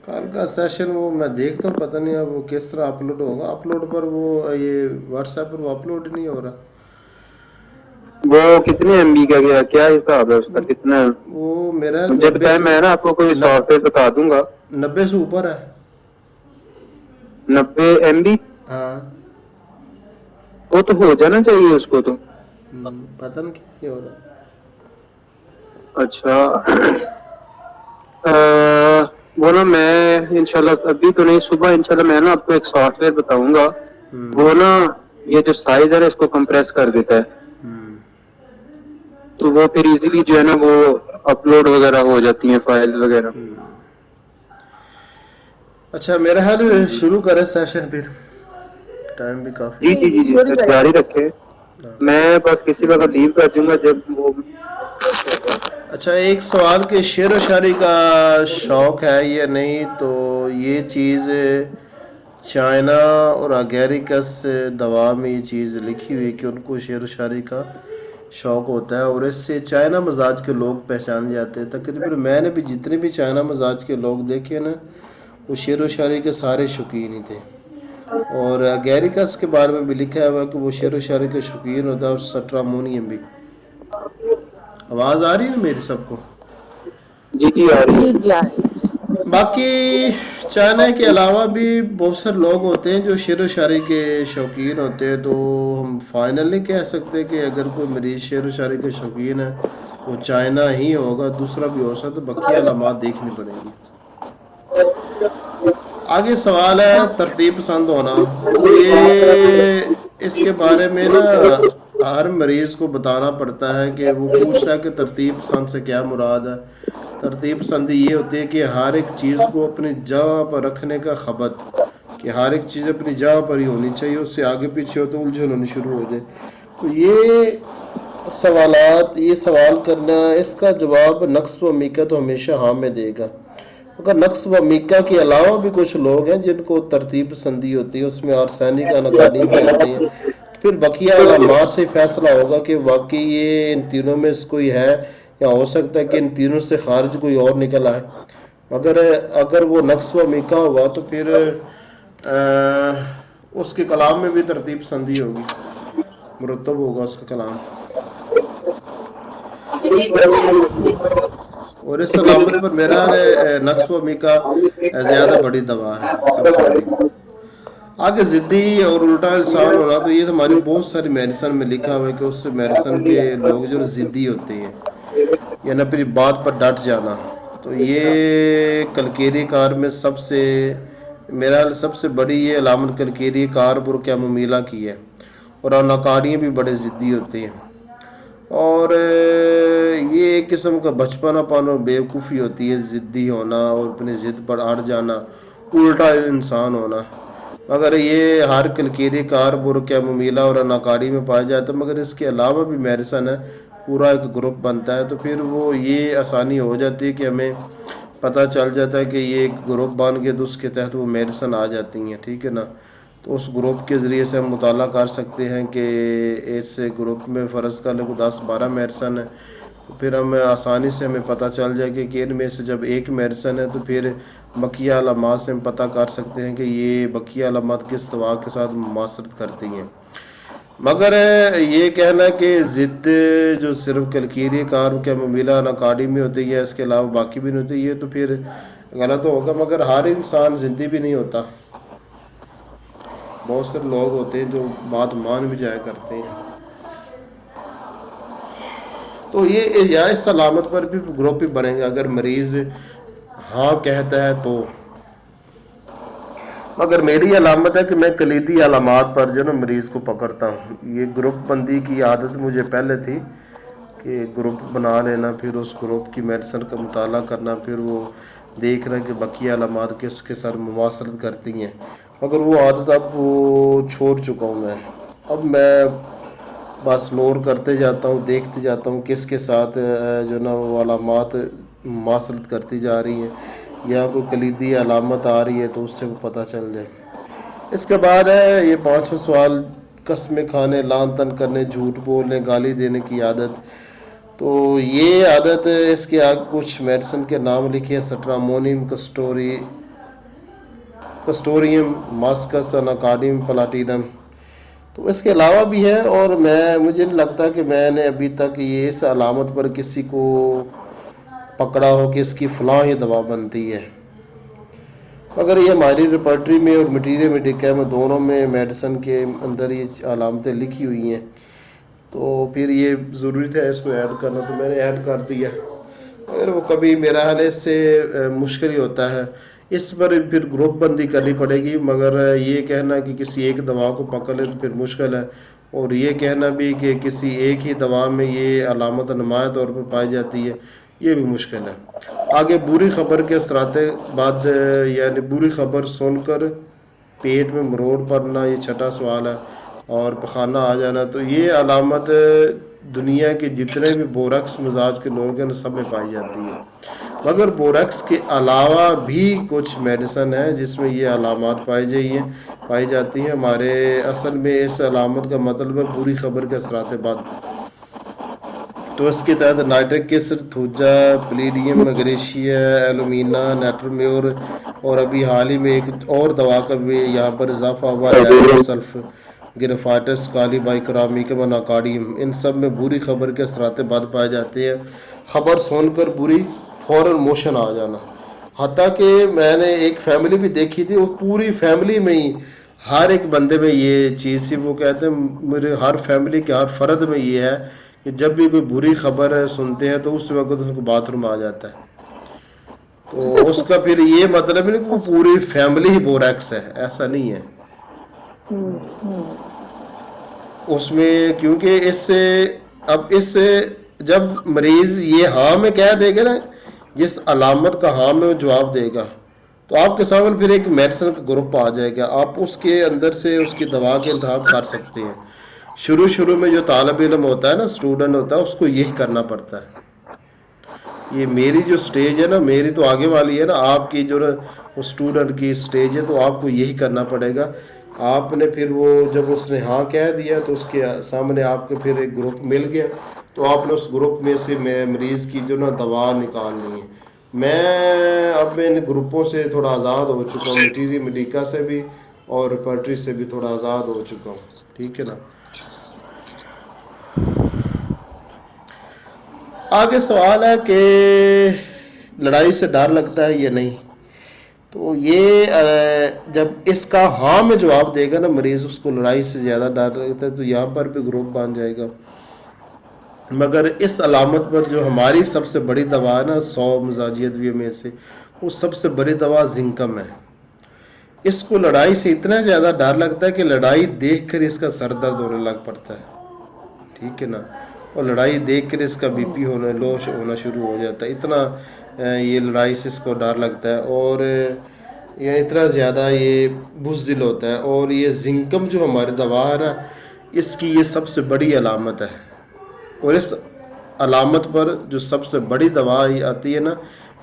کل کا سیشن وہ میں دیکھتا ہوں، پتہ نہیں اب وہ کس طرح اپلوڈ ہوگا. اپلوڈ پر وہ یہ واٹس ایپ پر وہ اپلوڈ نہیں ہو رہا. وہ کتنے ایم بی کا گیا، کیا حساب ہے اس کا، کتنا ہے؟ وہ میرا مجھے بتائیں، میں نا آپ کو کوئی سافٹ ویئر بتا دوں گا. 90 سے اوپر ہے. 90 ایم بی؟ ہاں وہ تو ہو جانا چاہیے اس کو تو. پتہ نہیں کیا ہو رہا. اچھا وہ نا میں انشاءاللہ ابھی تو نہیں، صبح انشاءاللہ میں نا آپ کو ایک سافٹ ویئر بتاؤں گا. وہ نا یہ جو سائز ہے اس کو کمپریس کر دیتا ہے، تو وہ پھر ایزیلی جو ہے نا وہ اپلوڈ وغیرہ ہو جاتی ہیں فائل وغیرہ. اچھا میرا خیال شروع کرے سیشن، پھر ٹائم بھی کافی جی جی جی جی سر، جاری رکھے. میں بس کسی وقت لیو کر دوں گا جب وہ. اچھا ایک سوال کہ شعر و شاعری کا شوق ہے یا نہیں، تو یہ چیز چائنا اور اگیریکس دوا میں یہ چیز لکھی ہوئی کہ ان کو شعر و شاعری کا شوق ہوتا ہے، اور اس سے چائنا مزاج کے لوگ پہچان جاتے ہیں. تقریباً میں نے بھی جتنے بھی چائنا مزاج کے لوگ دیکھے نا، وہ شعر و شاعری کے سارے شوقین ہی تھے. اور اگیریکس کے بارے میں بھی لکھا ہوا کہ وہ شعر و شاعری کے شوقین ہوتا ہے، اور سٹرامونیم بھی. آواز آ رہی ہے نا میری سب کو؟ جی جی آ رہی ہے. باقی چائنا کے علاوہ بھی بہت سارے لوگ ہوتے ہیں جو شعر و شاعری کے شوقین ہوتے ہیں، تو ہم فائنل نہیں کہہ سکتے کہ اگر کوئی مریض شعر و شاعری کے شوقین ہے وہ چائنا ہی ہوگا، دوسرا بھی ہو سکتا، تو بقیہ علامات دیکھنی پڑیں گی. آگے سوال ہے ترتیب پسند ہونا. تو یہ اس کے بارے میں نا ہر مریض کو بتانا پڑتا ہے کہ وہ پوچھتا ہے کہ ترتیب پسند سے کیا مراد ہے. ترتیب پسندی یہ ہوتی ہے کہ ہر ایک چیز کو اپنی جگہ پر رکھنے کا خبت، کہ ہر ایک چیز اپنی جگہ پر ہی ہونی چاہیے، اس سے آگے پیچھے ہو تو الجھن ہونی شروع ہو جائے. تو یہ سوالات، یہ سوال کرنا، اس کا جواب نقص و میکا تو ہمیشہ ہاں میں دے گا. مگر نقص و میکا کے علاوہ بھی کچھ لوگ ہیں جن کو ترتیب پسندی ہوتی ہے، اس میں آرسینک اناکارڈی بھی آتے ہیں. پھر بقیہ علامات سے فیصلہ ہوگا کہ واقعی یہ ان تینوں میں سے کوئی ہے، یا ہو سکتا ہے کہ ان تینوں سے خارج کوئی اور نکل آئے. مگر اگر وہ نقص و میکا ہوا تو پھر اس کے کلام میں بھی ترتیب پسندی ہوگی، مرتب ہوگا اس کا کلام. اور اس علامت پر میرا نقص و میکا زیادہ بڑی دوا ہے، سب سے بڑی. آگے ضدی اور الٹا انسان ہونا، تو یہ ہماری بہت ساری میڈیسن میں لکھا ہوا ہے کہ اس سے میڈیسن کے لوگ جو ضدی ہوتے ہیں، یعنی اپنی بات پر ڈٹ جانا. تو یہ کلکیری کار میں سب سے میرا سب سے بڑی یہ علامت کلکیری کار پر کیا ممیلا کی ہے. اور اناکاریاں بھی بڑے ضدی ہوتے ہیں. اور یہ ایک قسم کا بچپنا پن اور بیوقوفی ہوتی ہے، ضدی ہونا اور اپنی ضد پر اڑ جانا، الٹا انسان ہونا. مگر یہ ہر کلکیری کار بر کیا ممیلا اور اناکاری میں پایا جاتا ہے. مگر اس کے علاوہ بھی میڈیسن ہے، پورا ایک گروپ بنتا ہے. تو پھر وہ یہ آسانی ہو جاتی ہے کہ ہمیں پتہ چل جاتا ہے کہ یہ ایک گروپ بن کے تو اس کے تحت وہ میڈیسن آ جاتی ہیں، ٹھیک ہے نا. تو اس گروپ کے ذریعے سے ہم مطالعہ کر سکتے ہیں کہ اس گروپ میں فرض کر لیں کو 10-12 میڈیسن ہے، تو پھر ہمیں آسانی سے ہمیں پتہ چل جائے کہ ان میں سے جب ایک میڈیسن ہے تو پھر بقیہ علامات سے ہم پتہ کر سکتے ہیں کہ یہ بقیہ علامات کس دوا کے ساتھ مماثلت کرتی ہیں. مگر یہ کہنا کہ ضد جو صرف کلکیری کار کے ممیلا اناکاری میں ہوتی ہے، اس کے علاوہ باقی بھی نہیں ہوتی، یہ تو پھر غلط ہوگا. مگر ہر انسان زندی بھی نہیں ہوتا، بہت سے لوگ ہوتے ہیں جو بات مان بھی جایا کرتے ہیں. تو یہ یا اس علامت پر بھی گروپ بھی بنے گا اگر مریض ہاں کہتا ہے تو. مگر میری علامت ہے کہ میں کلیدی علامات پر جو نا مریض کو پکڑتا ہوں. یہ گروپ بندی کی عادت مجھے پہلے تھی کہ گروپ بنا لینا، پھر اس گروپ کی میڈیسن کا مطالعہ کرنا، پھر وہ دیکھ رہے ہیں کہ بقیہ علامات کس کے ساتھ مماثلت کرتی ہیں. مگر وہ عادت اب وہ چھوڑ چکا ہوں میں. اب میں بس نور کرتے جاتا ہوں، دیکھتے جاتا ہوں کس کے ساتھ جو نا وہ علامات مماثلت کرتی جا رہی ہیں، یا کوئی کلیدی علامت آ رہی ہے تو اس سے وہ پتہ چل جائے. اس کے بعد ہے یہ 5واں سوال، قسمیں کھانے، لان تن کرنے، جھوٹ بولنے، گالی دینے کی عادت. تو یہ عادت اس کے آگے کچھ میڈیسن کے نام لکھے ہیں: سٹرامونیم، کسٹوری کسٹوریم ماسکس اناکارڈیم پلاٹینم. تو اس کے علاوہ بھی ہے، اور مجھے نہیں لگتا کہ میں نے ابھی تک یہ اس علامت پر کسی کو پکڑا ہو کہ اس کی فلاں ہی دوا بنتی ہے. مگر یہ ہماری ریپرٹری میں اور مٹیریل میڈیکا میں دونوں میں میڈیسن کے اندر یہ علامتیں لکھی ہوئی ہیں، تو پھر یہ ضروری تھا اس کو ایڈ کرنا، تو میں نے ایڈ کر دیا. اگر وہ کبھی میرا حال اس سے مشکل ہی ہوتا ہے، اس پر پھر گروپ بندی کرنی پڑے گی. مگر یہ کہنا کہ کسی ایک دوا کو پکڑ لے تو پھر مشکل ہے، اور یہ کہنا بھی کہ کسی ایک ہی دوا میں یہ علامت نمایاں طور پر پائی جاتی ہے، یہ بھی مشکل ہے. آگے بری خبر کے اثرات بعد، یعنی بری خبر سن کر پیٹ میں مروڑ پڑنا، یہ چھٹا سوال ہے، اور پخانہ آ جانا. تو یہ علامت دنیا کے جتنے بھی بورکس مزاج کے لوگ ہیں سب میں پائی جاتی ہے. مگر بورکس کے علاوہ بھی کچھ میڈیسن ہے جس میں یہ علامات پائی جاتی ہیں. ہمارے اصل میں اس علامت کا مطلب ہے بری خبر کے اثرات بعد. تو اس کے تحت نائٹرک ایسڈ، تھوجا، پلیڈیم، میگنیشیا، ایلومینا، نیٹرمیور، اور ابھی حال ہی میں ایک اور دوا کا بھی یہاں پر اضافہ ہوا ہے، ایلوم سلف، گریفائٹس، کالی بائیکرامکم، اناکارڈیم. ان سب میں بری خبر کے اثرات بعد پائے جاتے ہیں. خبر سن کر بری فوراً موشن آ جانا. حتیٰ کہ میں نے ایک فیملی بھی دیکھی تھی، وہ پوری فیملی میں ہی ہر ایک بندے میں یہ چیز تھی. وہ کہتے ہیں میرے ہر فیملی کے ہر فرد میں یہ ہے کہ جب بھی کوئی بری خبر سنتے ہیں تو اس وقت اس کو باتھ روم آ جاتا ہے. تو اس کا پھر یہ مطلب نہیں کہ وہ پوری فیملی ہی بوریکس ہے، ایسا نہیں ہے. اس میں کیونکہ اس سے جب مریض یہ ہاں میں کہہ دے گا نا، جس علامت کا ہاں میں جواب دے گا، تو آپ کے سامنے پھر ایک میڈیسن کا گروپ آ جائے گا. آپ اس کے اندر سے اس کی دوا کے انتخاب کر سکتے ہیں. شروع میں جو طالب علم ہوتا ہے نا، اسٹوڈنٹ ہوتا ہے، اس کو یہی کرنا پڑتا ہے. یہ میری جو سٹیج ہے نا، میری تو آگے والی ہے نا، آپ کی جو اسٹوڈنٹ کی سٹیج ہے، تو آپ کو یہی کرنا پڑے گا. آپ نے پھر وہ جب اس نے ہاں کہہ دیا تو اس کے سامنے آپ کے پھر ایک گروپ مل گیا، تو آپ نے اس گروپ میں سے مریض کی جو نا دوا نکالنی ہے. میں اب ان گروپوں سے تھوڑا آزاد ہو چکا ہوں، مٹیریل میڈیکا سے بھی اور ریپرٹری سے بھی تھوڑا آزاد ہو چکا ہوں. ٹھیک ہے نا. آگے سوال ہے کہ لڑائی سے ڈر لگتا ہے یا نہیں. تو یہ جب اس کا ہاں میں جواب دے گا نا مریض، اس کو لڑائی سے زیادہ ڈر لگتا ہے، تو یہاں پر بھی گروپ بن جائے گا. مگر اس علامت پر جو ہماری سب سے بڑی دوا ہے نا 100 مزاجی ادویوں میں سے، وہ سب سے بڑی دوا زنکم ہے. اس کو لڑائی سے اتنا زیادہ ڈر لگتا ہے کہ لڑائی دیکھ کر اس کا سر درد ہونے لگ پڑتا ہے. ٹھیک ہے نا. اور لڑائی دیکھ کر اس کا بی پی لو ہونا شروع ہو جاتا ہے. اتنا یہ لڑائی سے اس کو ڈر لگتا ہے، اور یہ اتنا زیادہ یہ بزدل ہوتا ہے. اور یہ زنکم جو ہماری دوا ہے نا، اس کی یہ سب سے بڑی علامت ہے. اور اس علامت پر جو سب سے بڑی دوا آتی ہے نا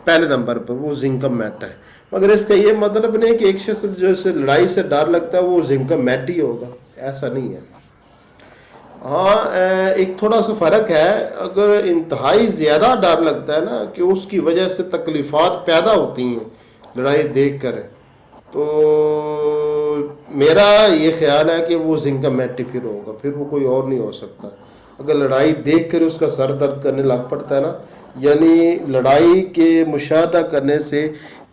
پہلے نمبر پر، وہ زنکم میٹ ہے. مگر اس کا یہ مطلب نہیں کہ ایک شخص جو اسے لڑائی سے ڈر لگتا ہے وہ زنکم میٹ ہی ہوگا، ایسا نہیں ہے. ہاں ایک تھوڑا سا فرق ہے. اگر انتہائی زیادہ ڈر لگتا ہے نا کہ اس کی وجہ سے تکلیفات پیدا ہوتی ہیں لڑائی دیکھ کر، تو میرا یہ خیال ہے کہ وہ زنکم میٹ پھر ہوگا، پھر وہ کوئی اور نہیں ہو سکتا. اگر لڑائی دیکھ کر اس کا سر درد کرنے لگ پڑتا ہے نا، یعنی لڑائی کے مشاہدہ کرنے سے،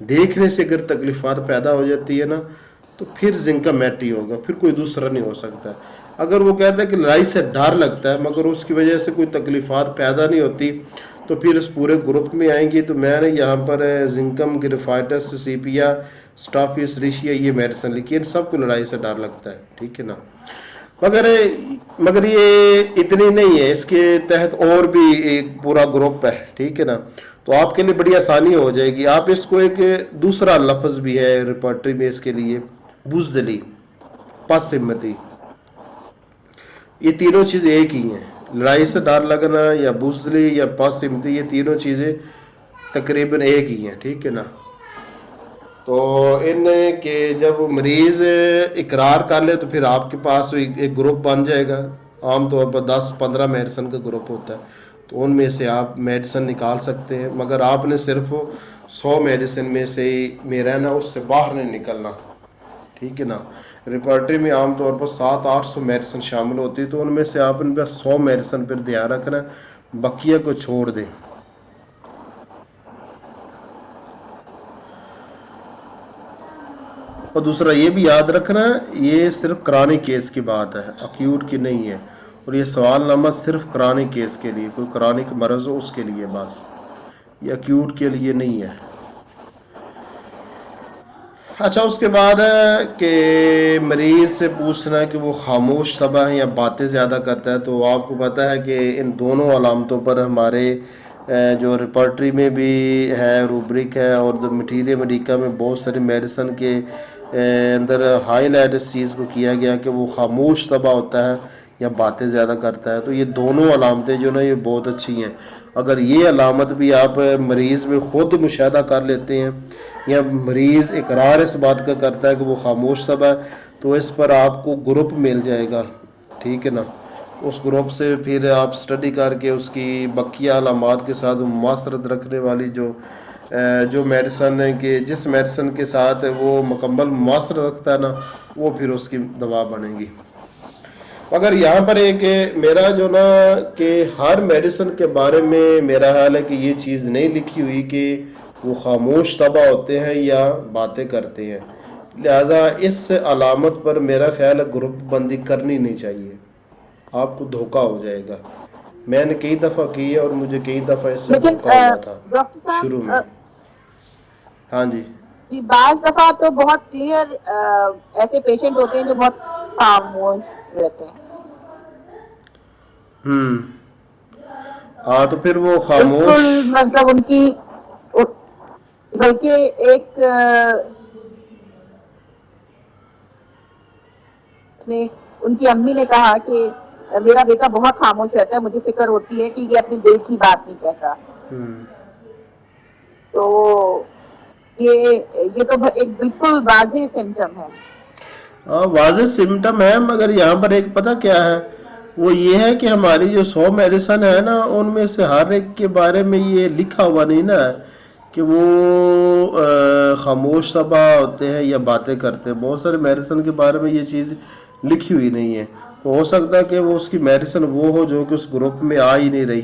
دیکھنے سے اگر تکلیفات پیدا ہو جاتی ہے نا، تو پھر زنکم میٹ ہی ہوگا، پھر کوئی دوسرا نہیں ہو سکتا. اگر وہ کہتا ہے کہ لڑائی سے ڈر لگتا ہے مگر اس کی وجہ سے کوئی تکلیفات پیدا نہیں ہوتی، تو پھر اس پورے گروپ میں آئیں گی. تو میں نے یہاں پر زنکم، گریفائٹس، سیپیا، سٹافیس ریشیا یہ میڈیسن لکھی. ان سب کو لڑائی سے ڈر لگتا ہے. ٹھیک ہے نا. مگر یہ اتنی نہیں ہے، اس کے تحت اور بھی ایک پورا گروپ ہے. ٹھیک ہے نا. تو آپ کے لیے بڑی آسانی ہو جائے گی. آپ اس کو ایک دوسرا لفظ بھی ہے ریپرٹری میں اس کے لیے، بزدلی، پس ہمتی. یہ تینوں چیزیں ایک ہی ہیں. لڑائی سے ڈر لگنا یا بزدلی یا پس ہمتی، یہ تینوں چیزیں تقریباً ایک ہی ہیں. ٹھیک ہے نا. تو ان کے جب مریض اقرار کر لے تو پھر آپ کے پاس ایک گروپ بن جائے گا. عام طور پر 10-15 میڈیسن کا گروپ ہوتا ہے، تو ان میں سے آپ میڈیسن نکال سکتے ہیں. مگر آپ نے صرف 100 میڈیسن میں سے میں رہنا، اس سے باہر نہیں نکلنا. ٹھیک ہے نا. ریپرٹری میں عام طور پر 700-800 میڈیسن شامل ہوتی ہے، تو ان میں سے آپ ان پہ 100 میڈیسن پر دھیان رکھنا، بقیہ کو چھوڑ دیں. اور دوسرا یہ بھی یاد رکھنا، یہ صرف کرانک کیس کی بات ہے، اکیوٹ کی نہیں ہے. اور یہ سوال نامہ صرف کرانک کیس کے لیے، کوئی کرانک مرض ہو اس کے لیے بس، یہ اکیوٹ کے لیے نہیں ہے. اچھا، اس کے بعد ہے کہ مریض سے پوچھنا ہے کہ وہ خاموش طبع ہے یا باتیں زیادہ کرتا ہے. تو آپ کو پتہ ہے کہ ان دونوں علامتوں پر ہمارے جو ریپرٹری میں بھی ہے، روبرک ہے، اور جو مٹیریل میڈیکا میں بہت ساری میڈیسن کے اندر ہائی لائٹ اس چیز کو کیا گیا کہ وہ خاموش طبع ہوتا ہے یا باتیں زیادہ کرتا ہے. تو یہ دونوں علامتیں جو نا یہ بہت اچھی ہیں. اگر یہ علامت بھی آپ مریض میں خود مشاہدہ کر لیتے ہیں، یا مریض اقرار اس بات کا کرتا ہے کہ وہ خاموش طبع ہے، تو اس پر آپ کو گروپ مل جائے گا. ٹھیک ہے نا. اس گروپ سے پھر آپ سٹڈی کر کے اس کی بقیہ علامات کے ساتھ مماثلت رکھنے والی جو میڈیسن ہے، کہ جس میڈیسن کے ساتھ وہ مکمل مماثلت رکھتا ہے نا، وہ پھر اس کی دوا بنے گی. اگر یہاں پر ایک میرا جو نا کہ ہر میڈیسن کے بارے میں میرا خیال ہے کہ یہ چیز نہیں لکھی ہوئی کہ وہ خاموش طبع ہوتے ہیں یا باتیں کرتے ہیں، لہذا اس علامت پر میرا خیال ہے گروپ بندی کرنی نہیں چاہیے، آپ کو دھوکہ ہو جائے گا. میں نے کئی دفعہ کی ہے اور مجھے کئی دفعہ اس سے لیکن دھوکہ ہوا تھا ڈاکٹر شروع صاحب میں. ہاں جی. جی، بعض دفعہ تو بہت کلیئر ایسے پیشنٹ ہوتے ہیں جو بہت خاموش رہتے ہیں. ہاں، تو پھر وہ خاموش. بالکل مطلب ان کی، بلکہ ایک نے ان کی امی نے کہا کہ میرا بیٹا بہت خاموش رہتا ہے، مجھے فکر ہوتی ہے کہ یہ اپنے دل کی بات نہیں کہتا. تو یہ تو ایک بالکل واضح سمٹم ہے. واضح سمٹم ہے، مگر یہاں پر ایک پتہ کیا ہے، وہ یہ ہے کہ ہماری جو 100 میڈیسن ہے نا، ان میں سے ہر ایک کے بارے میں یہ لکھا ہوا نہیں نا کہ وہ خاموش طبع ہوتے ہیں یا باتیں کرتے ہیں. بہت سارے میڈیسن کے بارے میں یہ چیز لکھی ہوئی نہیں ہے. ہو سکتا ہے کہ وہ اس کی میڈیسن وہ ہو جو کہ اس گروپ میں آ ہی نہیں رہی.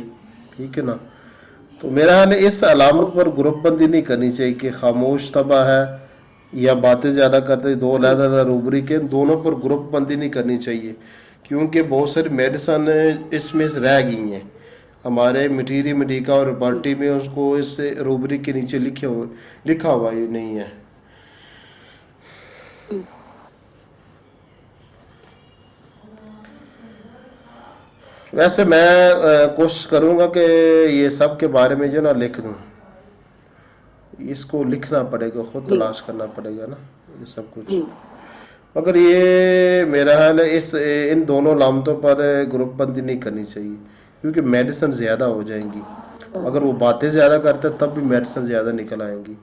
ٹھیک ہے نا. تو میرا حال ہے اس علامت پر گروپ بندی نہیں کرنی چاہیے کہ خاموش طبع ہے یا باتیں زیادہ کرتے. دو جی علیحدہ روبرک ہیں، دونوں پر گروپ بندی نہیں کرنی چاہیے، کیونکہ بہت ساری میڈیسن اس میں رہ گئی ہیں ہمارے مٹیریل میڈیکا اور جی ریپرٹری میں، اس کو اس روبرک کے نیچے لکھا ہوا ہی نہیں ہے. جی. ویسے میں کوشش کروں گا کہ یہ سب کے بارے میں جو نا لکھ دوں. اس کو لکھنا پڑے گا، خود جی تلاش کرنا پڑے گا نا یہ سب کچھ. جی مگر یہ میرا حال ہے ان دونوں علامتوں پر گروپ بندی نہیں کرنی چاہیے، کیونکہ میڈیسن زیادہ ہو جائیں گی. اگر وہ باتیں زیادہ کرتے تب بھی میڈیسن زیادہ نکل آئیں گی،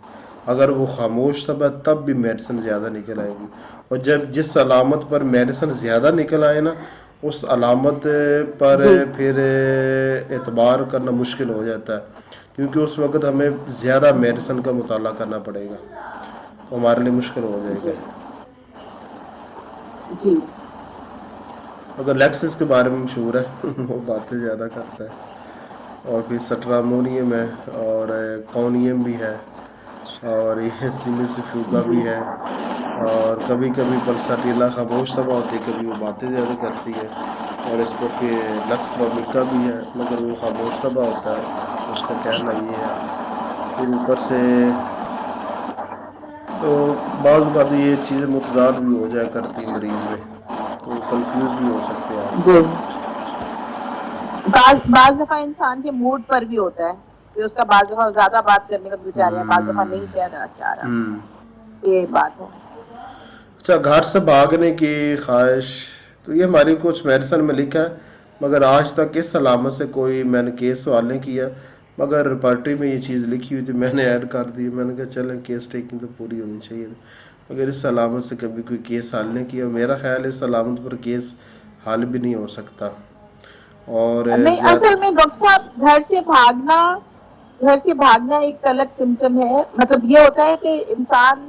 اگر وہ خاموش طبع تب بھی میڈیسن زیادہ نکل آئیں گی. اور جس علامت پر میڈیسن زیادہ نکل آئے نا، اس علامت پر جی پھر اعتبار کرنا مشکل ہو جاتا ہے، کیونکہ اس وقت ہمیں زیادہ میڈیسن کا مطالعہ کرنا پڑے گا، ہمارے لیے مشکل ہو جائے گا. جی جی. اگر لیکسس کے بارے میں مشہور ہے وہ باتیں زیادہ کرتا ہے، اور پھر سٹرامونیم ہے، اور کونیم بھی ہے، اور یہ سیمیسیفیوگا بھی ہے، اور کبھی کبھی پلساٹیلا خاموش طبع ہوتی ہے، کبھی وہ باتیں زیادہ کرتی ہے. اور اس پر پھر لکس بمیکا بھی ہے، مگر وہ خاموش طبع ہوتا ہے، اس کا کہنا یہ ہے. پھر اوپر سے تو بعض اوقات یہ چیزیں متضاد بھی ہو جایا کرتی مریض میں، تو کنفیوز بھی ہو سکتے ہیں آپ. جی. بعض دفعہ انسان کے موڈ پر بھی ہوتا ہے کہ اس کا بعض دفعہ زیادہ بات کرنے کا دل چاہ رہا ہے، بعض دفعہ نہیں چاہ رہا. یہ بات ہے. اچھا، گھر سے بھاگنے کی خواہش، تو یہ ہماری کچھ میڈیسن میں لکھا ہے، مگر آج تک اس علامت سے کوئی میں نے کیس سوال نہیں کیا. مگر ریپرٹری میں یہ چیز لکھی ہوئی تھی، میں نے ایڈ کر دی. میں نے کہا چلیں کیس ٹیکنگ تو پوری ہونی چاہیے، مگر اس علامت سے کبھی کوئی کیس حل نہیں کیا. میرا خیال ہے اس علامت پر کیس حل بھی نہیں ہو سکتا. اور نہیں، اصل میں ڈاکٹر صاحب گھر سے بھاگنا ایک الگ سمٹم ہے. مطلب یہ ہوتا ہے کہ انسان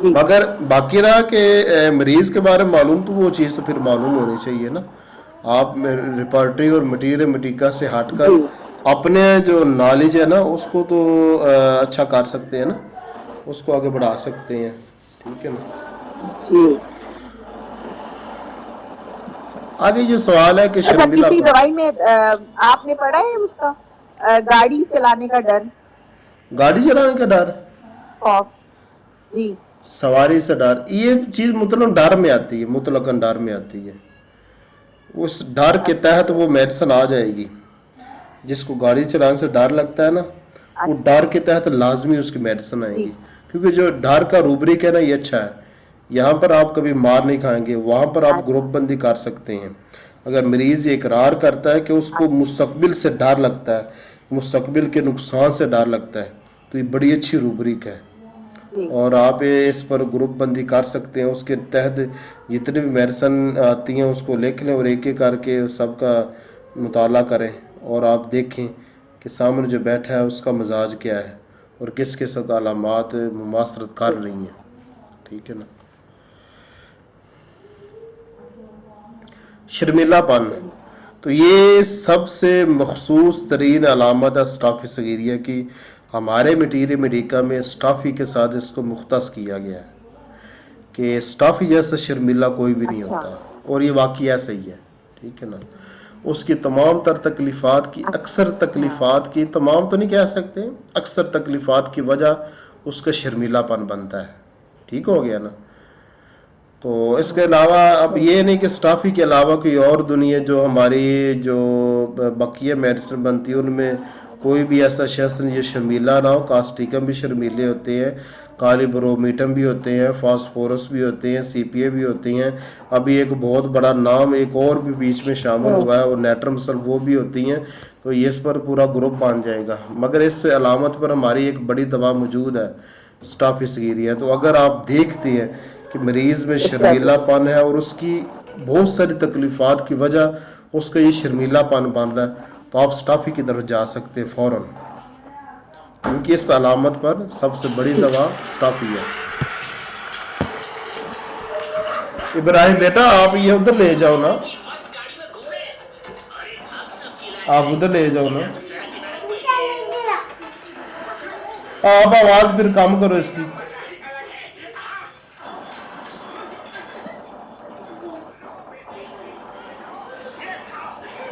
جی مگر باقی رہا کہ مریض کے بارے میں معلوم تو وہ چیز تو پھر معلوم ہونی چاہیے نا. آپ ریپارٹری اور مٹیریل مٹیکا سے ہٹ کر جی اپنے جو نالج ہے نا اس کو تو اچھا کر سکتے ہیں نا, اس کو آگے بڑھا سکتے ہیں. ٹھیک ہے نا. جی. آگے یہ سوال ہے کہ اچھا شرمیلا کسی پر دوائی میں آپ نے پڑھا ہے اس کا گاڑی چلانے کا ڈر, گاڑی چلانے کا ڈر, خوف؟ جی سواری سے ڈر, یہ چیز مطلب ڈر میں آتی ہے, مطلقاً ڈر میں آتی ہے. اس ڈر کے اچھا تحت وہ میڈیسن آ جائے گی. جس کو گاڑی چلانے سے ڈر لگتا ہے نا, وہ اچھا ڈر کے تحت لازمی اس کی میڈیسن آئیں جی گی. کیونکہ جو ڈر کا روبرک ہے نا یہ اچھا ہے. یہاں پر آپ کبھی مار نہیں کھائیں گے, وہاں پر آپ اچھا گروپ بندی کر سکتے ہیں. اگر مریض یہ اقرار کرتا ہے کہ اس کو مستقبل سے ڈر لگتا ہے, مستقبل کے نقصان سے ڈر لگتا ہے, تو یہ بڑی اچھی روبرک ہے. جی اور آپ اس پر گروپ بندی کر سکتے ہیں. اس کے تحت جتنی بھی میڈیسن آتی ہیں اس کو لکھ لیں اور ایک ایک کر کے سب کا مطالعہ کریں, اور آپ دیکھیں کہ سامنے جو بیٹھا ہے اس کا مزاج کیا ہے اور کس کے ساتھ علامات مماثلت کر رہی ہیں. ٹھیک ہے نا. شرمیلا پن, صحیح. تو یہ سب سے مخصوص ترین علامت ہے اسٹافی صغیریہ کی. ہمارے مٹیریل میڈیکا میں اسٹافی کے ساتھ اس کو مختص کیا گیا ہے کہ اسٹافی جیسا شرمیلا کوئی بھی نہیں اچھا ہوتا, اور یہ واقعہ صحیح ہے. ٹھیک ہے نا. اس کی تمام تر تکلیفات کی, اکثر اچھا تکلیفات کی, تمام تو نہیں کہہ سکتے, اکثر تکلیفات کی وجہ اس کا شرمیلا پن بنتا ہے. ٹھیک ہو گیا نا. تو اس کے علاوہ اب یہ نہیں کہ اسٹافی کے علاوہ کوئی اور دنیا جو ہماری جو بقیہ میڈیسن بنتی ہے ان میں کوئی بھی ایسا شخص نہیں جو شرمیلا نہ ہو. کاسٹیکم بھی شرمیلے ہوتے ہیں, کالی برومیٹم بھی ہوتے ہیں, فاسفورس بھی ہوتے ہیں, سی پی اے بھی ہوتی ہیں. ابھی ایک بہت بڑا نام ایک اور بھی بیچ میں شامل ہوا ہے, اور نیٹرمسل, وہ بھی ہوتی ہیں. تو یہ اس پر پورا گروپ بن جائے گا. مگر اس سے علامت پر ہماری ایک بڑی دوا موجود ہے, اسٹافی صغیریہ. تو اگر آپ دیکھتے ہیں کہ مریض میں شرمیلا پن ہے اور اس کی بہت ساری تکلیفات کی وجہ اس کا یہ شرمیلا پن بن رہا ہے, تو آپ اسٹافی کی طرف جا سکتے ہیں فوراً, کیونکہ اس علامت پر سب سے بڑی دوا اسٹافی ہے. ابراہیم بیٹا آپ یہ ادھر لے جاؤ نا, آپ ادھر لے جاؤ نا. آپ آواز پھر کم کرو اس کی.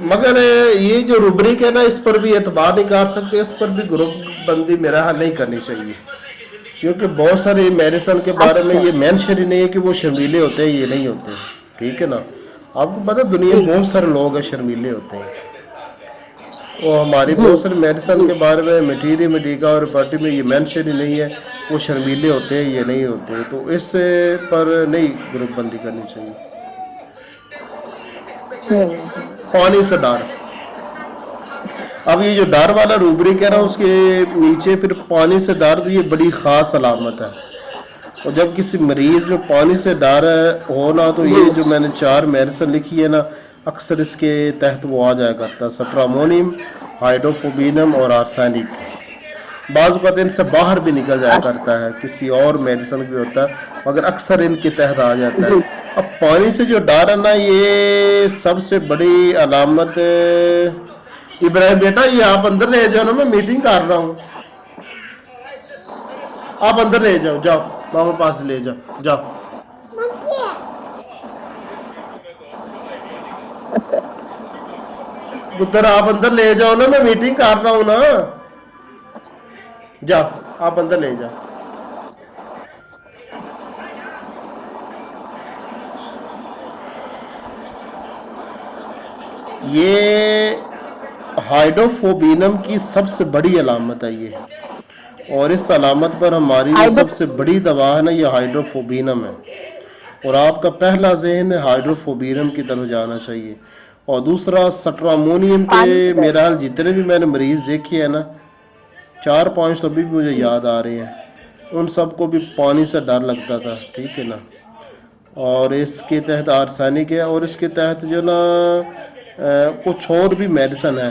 مگر یہ جو روبرک ہے نا اس پر بھی اعتبار نہیں کر سکتے, اس پر بھی گروپ بندی میرا حل نہیں کرنی چاہیے, کیونکہ بہت ساری میڈیسن کے بارے میں اچھا یہ مینشن ہی نہیں ہے کہ وہ شرمیلے ہوتے ہیں, یہ نہیں ہوتے. ٹھیک ہے نا. آپ کو پتہ دنیا جی میں بہت سارے لوگ ہیں شرمیلے ہوتے ہیں, وہ ہماری جی بہت ساری میڈیسن جی کے بارے میں مٹیریل میڈیکا اور پارٹی میں یہ مینشن ہی نہیں ہے وہ شرمیلے ہوتے ہیں یہ نہیں ہوتے. تو اس پر نہیں گروپ بندی کرنی چاہیے. پانی سے ڈر, اب یہ جو ڈر والا روبرک ہے نا اس کے نیچے پھر پانی سے ڈر, تو یہ بڑی خاص علامت ہے. اور جب کسی مریض میں پانی سے ڈر ہونا, تو جی یہ جو میں نے 4 میڈیسن لکھی ہے نا اکثر اس کے تحت وہ آ جایا کرتا ہے, سٹرامونیم, ہائیڈروفوبینم اور آرسینک. بعض اوقات ان سے باہر بھی نکل جایا کرتا ہے, کسی اور میڈیسن بھی ہوتا ہے, مگر اکثر ان کے تحت آ جاتا جی ہے. اب پانی سے جو ڈر ہے نا یہ سب سے بڑی علامت. ابراہیم بیٹا یہ آپ اندر لے جاؤ نا, میں میٹنگ کر رہا ہوں. آپ اندر لے جاؤ, جاؤ ماما پاس لے جاؤ, جاؤ. پتر آپ اندر لے جاؤ نا, میں میٹنگ کر رہا ہوں نا. جاؤ آپ اندر لے جاؤ. یہ ہائیڈروفوبینم کی سب سے بڑی علامت ہے یہ, اور اس علامت پر ہماری جو ہائیڈرو سب سے بڑی دوا ہے نا یہ ہائیڈروفوبینم ہے. اور آپ کا پہلا ذہن ہائیڈروفوبینم کی طرف جانا چاہیے. اور دوسرا سٹرامونیم کے, پانی سے ڈر. میرا حال جتنے بھی میں نے مریض دیکھے ہیں نا 4-5 ابھی بھی مجھے جی یاد آ رہے ہیں, ان سب کو بھی پانی سے ڈر لگتا تھا. ٹھیک ہے نا. اور اس کے تحت آرسینک ہے, اور اس کے تحت جو نا کچھ اور بھی میڈیسن ہے,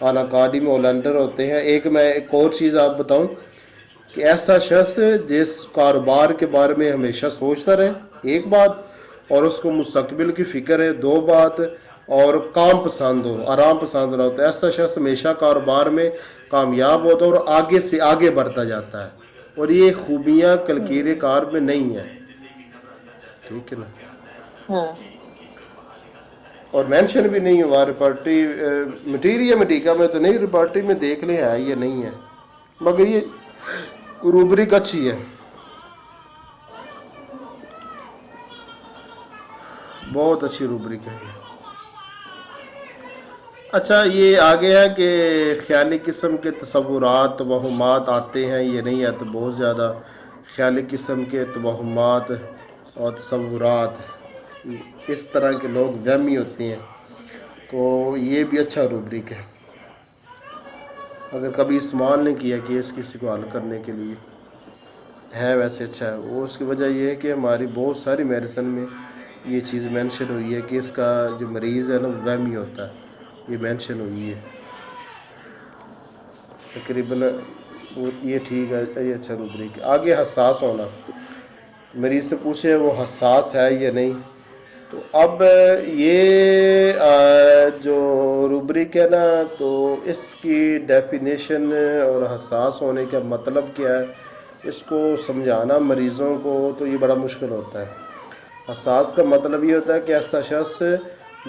اناکارڈی میں اولنڈر ہوتے ہیں. میں ایک اور چیز آپ بتاؤں کہ ایسا شخص جس کاروبار کے بارے میں ہمیشہ سوچتا رہے ایک بات، اور اس کو مستقبل کی فکر ہے دو بات، اور کام پسند ہو، آرام پسند نہ ہوتا ہے، ایسا شخص ہمیشہ کاروبار میں کامیاب ہوتا ہے اور آگے سے آگے بڑھتا جاتا ہے. اور یہ خوبیاں کلکیر کار میں نہیں ہیں. ٹھیک ہے نا. ہاں اور مینشن بھی نہیں ہوا ریپارٹی مٹیریا مٹیکا میں تو نہیں، ریپارٹی میں دیکھ لیں ہے یا نہیں ہے، مگر یہ روبرک اچھی ہے، بہت اچھی روبرک ہے یہ. اچھا یہ آگے ہے کہ خیالی قسم کے تصورات توہمات آتے ہیں یہ نہیں آتے، بہت زیادہ خیالی قسم کے توہمات اور تصورات، اس طرح کے لوگ وہمی ہوتے ہیں، تو یہ بھی اچھا روبرک ہے. اگر کبھی استعمال نہیں کیا کیس کسی کو حل کرنے کے لیے ہے ویسے اچھا ہے. وہ اس کی وجہ یہ ہے کہ ہماری بہت ساری میڈیسن میں یہ چیز مینشن ہوئی ہے کہ اس کا جو مریض ہے نا وہمی ہوتا ہے، یہ مینشن ہوئی ہے تقریباً. یہ ٹھیک ہے، یہ اچھا روبرک ہے. آگے حساس ہونا، مریض سے پوچھے وہ حساس ہے یا نہیں. تو اب یہ جو روبرک ہے نا تو اس کی ڈیفینیشن اور حساس ہونے کا مطلب کیا ہے، اس کو سمجھانا مریضوں کو تو یہ بڑا مشکل ہوتا ہے. حساس کا مطلب یہ ہوتا ہے کہ ایسا شخص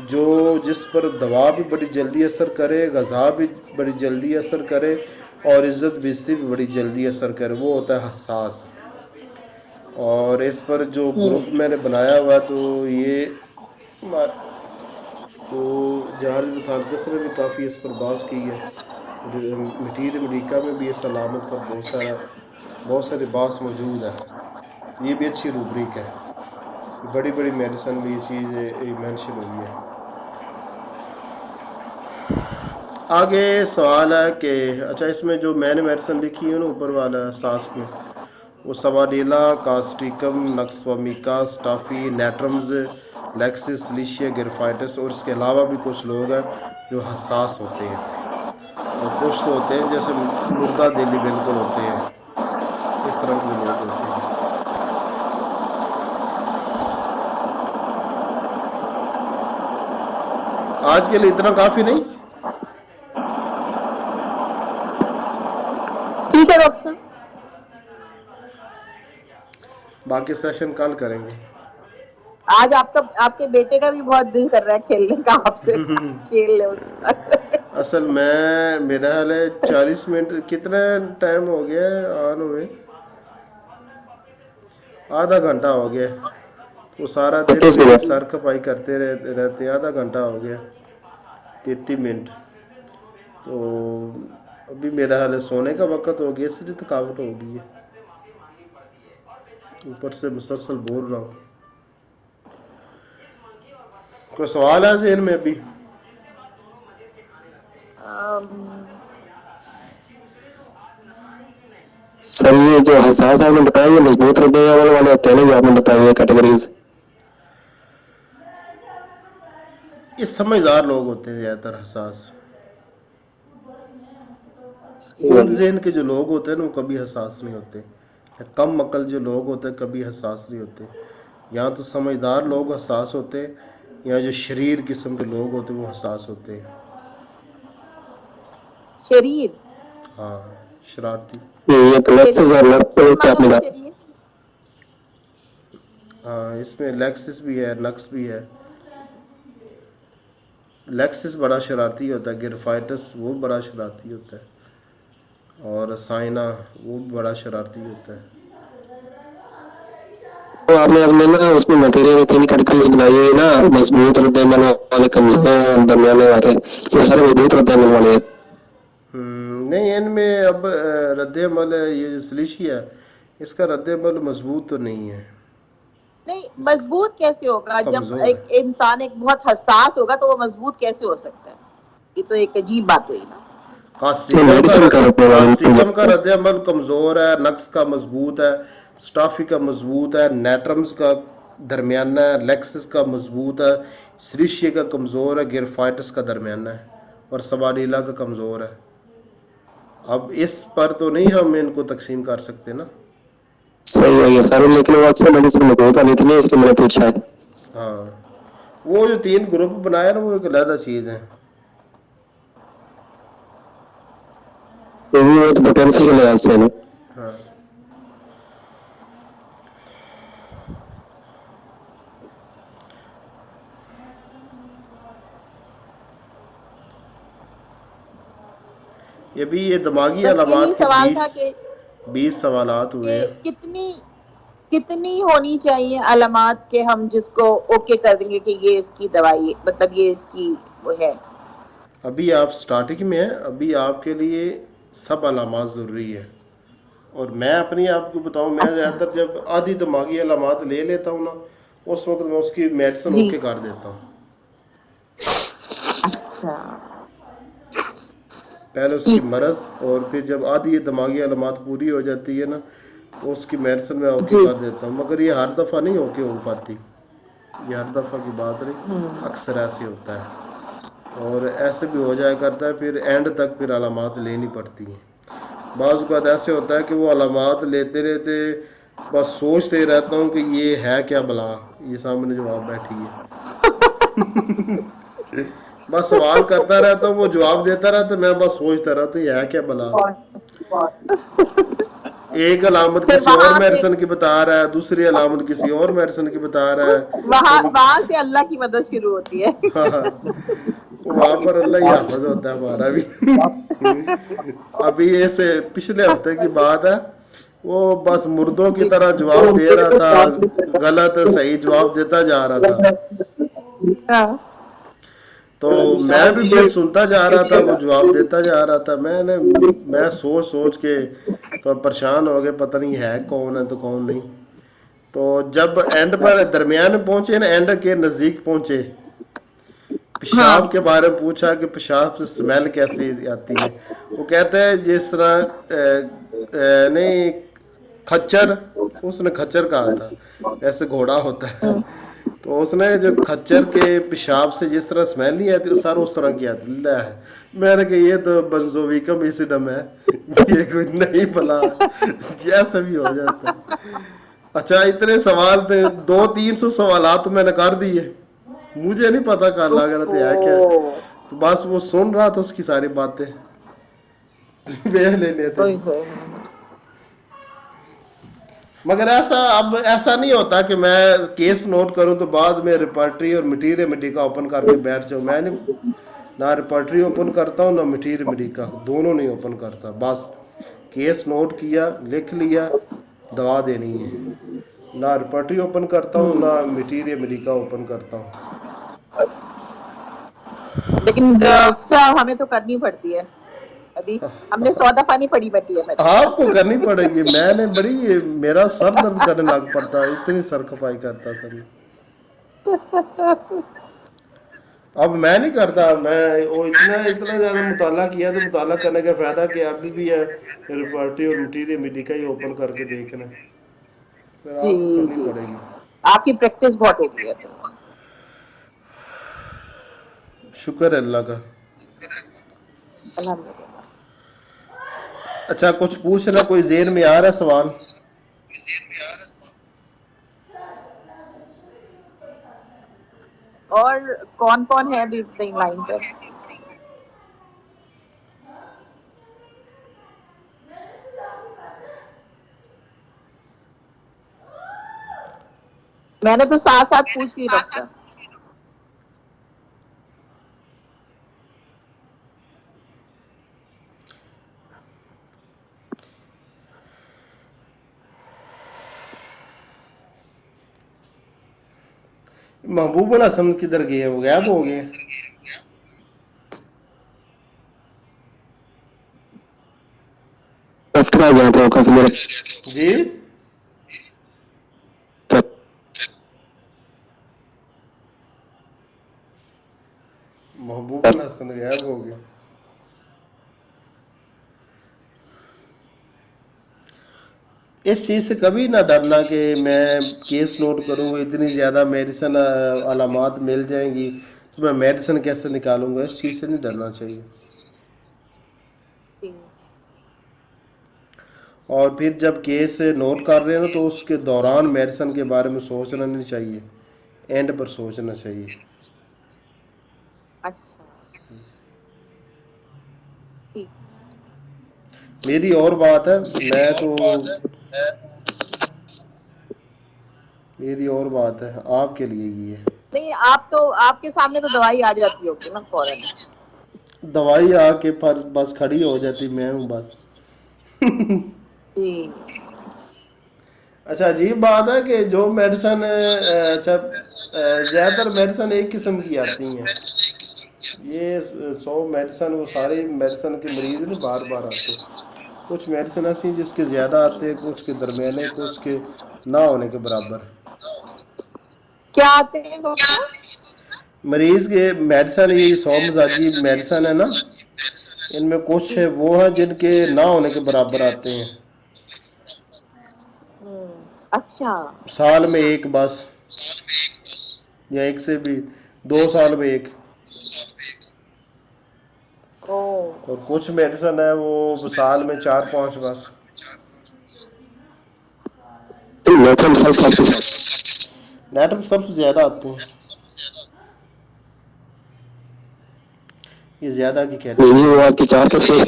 جو جس پر دوا بھی بڑی جلدی اثر کرے، غذا بھی بڑی جلدی اثر کرے، اور عزت بےعزتی بھی بڑی جلدی اثر کرے، وہ ہوتا ہے حساس. اور اس پر جو گروپ میں نے بنایا ہوا تو یہ تو جہاز متحدث نے بھی کافی اس پر بحث کی ہے. مٹیر امریکہ میں بھی اس علامت پر بہت سارے بحث موجود ہے. یہ بھی اچھی روبرک ہے، بڑی بڑی میڈیسن میں یہ چیز مینشن ہوئی ہے. آگے سوال ہے کہ اچھا اس میں جو میں نے میڈیسن لکھی ہے نا اوپر والا ساس میں، وہ سواڈیلا، کاسٹیکم، نکسومیکا، سٹافی، نیٹرمز، لیکسس، سلیشیا، گرفائٹس، اور اس کے علاوہ بھی کچھ لوگ ہیں جو حساس ہوتے ہیں، اور کچھ تو ہوتے ہیں جیسے مردہ دلی بالکل ہوتے ہیں، اس طرح کے لوگ ہوتے ہیں. آج کے لیے اتنا کافی نہیں؟ ٹھیک ہے ڈاکٹر صاحب. باقی سیشن کل کریں گے. آج آپ کے بیٹے کا بھی بہت دل کر رہا ہے کھیلنے کا آپ سے، کھیل لے اس کے ساتھ. اصل میں میرا حال ہے 40 منٹ کتنا ٹائم ہو گیا ہے آن ہوئے، آدھا گھنٹہ ہو گیا. وہ سارا دن میری سر کھپائی کرتے رہتے ہیں، آدھا گھنٹہ ہو گیا 33 منٹ. تو ابھی میرا حال ہے سونے کا وقت ہو گیا، اس لیے تھکاوٹ ہو گئی ہے، اوپر سے مسلسل بول رہا ہوں. کوئی سوال ہے ذہن میں ابھی؟ سر یہ جو حساس آپ نے بتایا یہ مضبوط رد عمل والے ہوتے ہیں نا جو آپ نے بتایا یہ کیٹیگریز، یہ سمجھدار لوگ ہوتے ہیں زیادہ تر حساس. کل ذہن کے جو لوگ ہوتے ہیں نا وہ کبھی حساس نہیں ہوتے، یا کم عقل جو لوگ ہوتے ہیں کبھی حساس نہیں ہوتے. یا تو سمجھدار لوگ حساس ہوتے ہیں، یا جو شریر قسم کے لوگ ہوتے ہیں وہ حساس ہوتے ہیں. شریر، ہاں شرارتی. یہ تو لیکسس اور لیکسس آپ نے کہا. شریر ہاں اس میں لیکسس بھی ہے، نقص بھی ہے. لیکسس بڑا شرارتی ہوتا ہے، گرفائٹس وہ بڑا شرارتی ہوتا ہے، اور سائنا وہ بھی بڑا شرارتی ہوتا ہے. تو آپ نے اپنے نا اس میں مٹیریل میں 3 کیٹیگریز بنائی ہوئی نا، مضبوط رد عمل والے، کمزور، درمیانے والے، یہ سارے مضبوط رد عمل والے ہیں. نہیں ان میں اب رد عمل یہ جو سلیشیا ہے اس کا رد عمل مضبوط تو نہیں ہے. نہیں مضبوط کیسے ہوگا جب کمزور ایک ہے. انسان ایک بہت حساس ہوگا تو وہ مضبوط کیسے ہو سکتا ہے؟ یہ تو ایک عجیب بات ہوئی نا. کاسٹیکم کا رد عمل کمزور ہے، نقص کا مضبوط ہے، سٹافی کا مضبوط ہے، نیٹرمز کا درمیانہ ہے، لیکسس کا مضبوط ہے، سریشیا کا کمزور ہے، گرفائٹس کا درمیانہ ہے. اور سباریلا کا کمزور ہے. اب اس پر تو نہیں ہم ان کو تقسیم کر سکتے نا. صحیح ہے یہ سر، لیکن وہ اکثر میڈیسن میں ہوتا نہیں تھی نا، اس لیے میں نے پوچھا ہے. ہاں وہ جو 3 گروپ بنایا نا وہ ایک علیحدہ چیز ہے. وہ تو پوٹینسی کے لحاظ سے ہے نا. ہاں یہ بھی یہ دماغی بس یہی علامات کے سوال تھا کہ 20 سوالات ہوئے ہیں. کتنی ہونی چاہیے علامات کے ہم جس کو اوکے کر دیں گے کہ یہ اس کی دوائی، مطلب یہ اس کی وہ ہے. ابھی آپ سٹارٹنگ میں ہیں، ابھی آپ کے لیے سب علامات ضروری ہے. اور میں اپنی آپ کو بتاؤں، میں زیادہ تر جب آدھی دماغی علامات لے لیتا ہوں نا، اس وقت میں اس کی میڈیسن جی اوکے کر دیتا ہوں. اچھا پہلے اس کی ٹھیک. مرض، اور پھر جب آدھی دماغی علامات پوری ہو جاتی ہے نا تو اس کی میڈیسن میں اوکے جی کر دیتا ہوں. مگر یہ ہر دفعہ نہیں اوکے ہو پاتی، یہ ہر دفعہ کی بات نہیں، اکثر ایسے ہوتا ہے. اور ایسے بھی ہو جایا کرتا ہے پھر اینڈ تک پھر علامات لینی پڑتی ہیں. بعض اوقات ایسے ہوتا ہے کہ وہ علامات لیتے رہتے بس سوچتے رہتا ہوں کہ یہ ہے کیا بلا، یہ سامنے جواب بیٹھی ہے. بس سوال کرتا رہتا ہوں، وہ جواب دیتا رہتا، میں بس سوچتا رہتا ہوں یہ ہے کیا بلا. ایک علامت پھر کسی اور وہاں سے میڈیسن کی بتا رہا ہے، دوسری علامت کسی اور میڈیسن کی بتا رہا ہے. وہاں سے اللہ کی مدد شروع ہوتی ہے. ہاں وہاں پر اللہ ہی حافظ ہوتا ہے ہمارا بھی. ابھی یہ سے پچھلے ہفتے کی بات ہے، وہ بس مردوں کی جی طرح جواب دے رہا تھا، غلط صحیح جواب دیتا جا رہا تھا. ہاں تو میں بھی پھر سنتا جا رہا تھا، وہ جواب دیتا جا رہا تھا. میں سوچ سوچ کے تو پریشان ہو گئے، پتہ نہیں ہے کون ہے تو کون نہیں. تو جب اینڈ پر درمیان میں پہنچے نا، اینڈ کے نزدیک پہنچے، ہاں پیشاب کے بارے میں پوچھا کہ پیشاب سے اسمیل کیسی آتی ہے. وہ کہتے ہیں جس طرح نہیں کھچر، اس نے کھچر کہا تھا، ایسے گھوڑا ہوتا ہے. تو اس نے جو کھچر کے پیشاب سے جس طرح اسمیل نہیں آتی سر اس طرح کی آتی ہے. میں نے کہا یہ تو بنزویکم ایسیڈم ہے، یہ کوئی نہیں بلا جیسا بھی ہو جاتا ہے. اچھا اتنے سوال تھے، 200-300 سوالات میں نے کر دیے، مجھے نہیں پتا کہاں لگ رہا تھا ہے کیا. تو بس وہ سن رہا تھا اس کی ساری باتیں بے لینے تھے. مگر ایسا نہیں ہوتا کہ میں کیس نوٹ کروں تو بعد میں ریپارٹری اور مٹی کا اوپن کر کے بیٹھ جاؤں. میں نے نہ ریپارٹری اوپن کرتا ہوں نہ مٹی کا، دونوں نہیں اوپن کرتا. بس کیس نوٹ کیا، لکھ لیا، دوا دینی ہے. نہ ریپارٹری اوپن کرتا ہوں نہ مٹی کا اوپن کرتا ہوں. لیکن ہمیں تو کرنی پڑتی ہے. ابھی ہم نے 100 دفعہ نہیں پڑھی بیٹھی ہے. آپ کو کرنی پڑے گی. میں نے میرا سر درد کرنے لگ پڑتا، اتنی سر کھپائی کرتا تھا میں. اب میں نہیں کرتا، میں وہ اتنا زیادہ مطالعہ کیا تو مطالعہ کرنے کا فائدہ کہ ابھی بھی ہے ریپارٹری اور مٹی کا ہی اوپن کر کے دیکھنا. پھر جی آپ کو کرنی جی پڑے جی گی. آپ کی پریکٹس بہت ہوگی ہے. شکر ہے اللہ کا. الحمدللہ. اچھا کچھ پوچھنا، کوئی ذہن میں آ رہا ہے سوال؟ اور کون کون ہے ابھی لائن پہ؟ میں نے تو ساتھ ساتھ پوچھ لی ڈاکٹر صاحب. محبوب الحسن کدھر گئے ہیں؟ وہ غائب ہو گئے ہیں. ڈاکٹر آ گیا تھا کافی دیر. جی محبوب الحسن غائب ہو گئے. اس چیز سے کبھی نہ ڈرنا کہ میں کیس نوٹ کروں گا اتنی زیادہ میڈیسن علامات مل جائیں گی. تو میں میڈیسن کیسے نکالوں گا، اس چیز سے نہیں ڈرنا چاہیے. جی اور پھر جب کیس نوٹ کر رہے ہیں نا تو اس کے دوران میڈیسن کے بارے میں سوچنا نہیں چاہیے، اینڈ پر سوچنا چاہیے. اچھا ٹھیک. میری اور بات ہے، میری اور بات ہے آپ کے لیے یہ ہے. نہیں آپ کے سامنے تو دوائی آ جاتی ہوگی نا فوراً. دوائی آ کے پر بس کھڑی ہو جاتی، میں ہوں بس. جی اچھا عجیب بات ہے کہ جو میڈیسن اچھا زیادہ تر میڈیسن ایک قسم کی آتی ہیں. یہ 100 میڈیسن، وہ سارے میڈیسن کے مریض نہیں بار بار آتے. کچھ میڈیسن ایسی ہیں جس کے زیادہ آتے ہیں، کچھ کے درمیانے، کچھ کے نہ ہونے کے برابر. کیا آتے ہیں ڈاکٹر؟ مریض کے میڈیسن، یہ 100 مزاجی میڈیسن ہے نا، ان میں کچھ جی وہ ہیں جن کے نہ ہونے کے برابر آتے ہیں. اچھا سال میں ایک بس، یا ایک سے بھی 2 سال میں ایک. او اور کچھ میڈیسن ہے وہ سال میں 4-5 بس. نیٹرل سب آتی ہے. نیٹرم سب سے زیادہ آتے ہیں. یہ زیادہ کی یہ کیٹیگری وہ ہے. آپ کی 4 قسمیں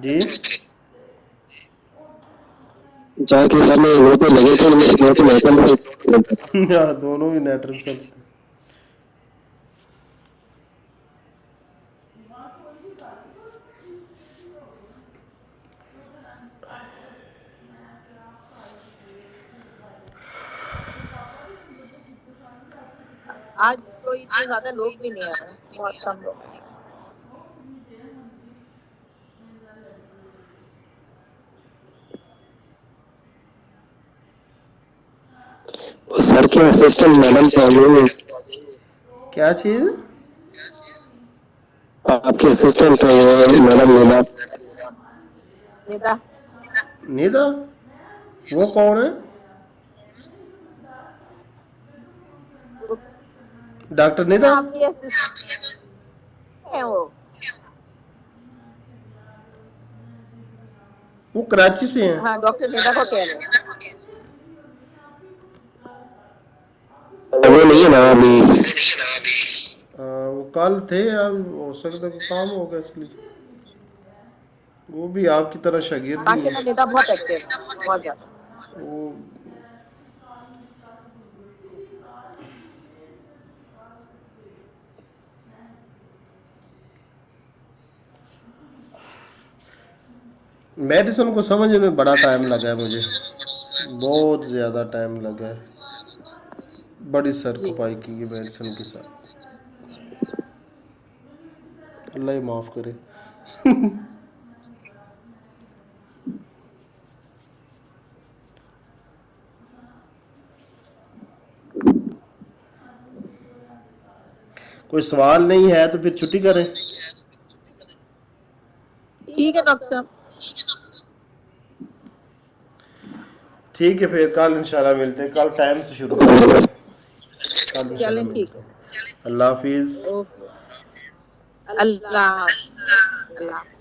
جی 4 کے حساب میں وہ تو لگے تھے، وہ تو نیٹرل. دونوں ہی نیٹرم سب. آج کوئی اتنے زیادہ لوگ بھی نہیں آ رہے، بہت کم لوگ آئے. سر کے اسسٹنٹ میڈم کیا چیز؟ آپ کے اسسٹنٹ میڈم نینا. ندا نیدا، وہ کون ہے؟ ڈاکٹر نیدا؟ آپ کی اسسٹنٹ ہیں وہ. وہ کراچی سے ہیں. ہاں ڈاکٹر ندا کو کہہ رہے ہیں. وہ نہیں ہے نا ابھی. وہ کل تھے، اب ہو سکتا ہے کوئی کام ہوگا اس لیے. وہ بھی آپ کی طرح شاگرد ہی ماشاء ہیں. اللہ ندا بہت ایکٹیو ہے، بہت زیادہ. وہ میڈیسن کو سمجھنے میں بڑا ٹائم لگا ہے مجھے، بہت زیادہ ٹائم لگا ہے. بڑی سر جی کھپائی کی ہے میڈیسن کے ساتھ. اللہ ہی معاف کرے. کوئی سوال نہیں ہے تو پھر چھٹی کریں. ٹھیک ہے ڈاکٹر صاحب. ٹھیک ہے پھر کل انشاءاللہ ملتے ہیں. کل ٹائم سے شروع کریں گے. کل انشاءاللہ چلیں ٹھیک ملتے ہیں. اللہ حافظ. اوکے. اللہ حافظ. اللہ حافظ.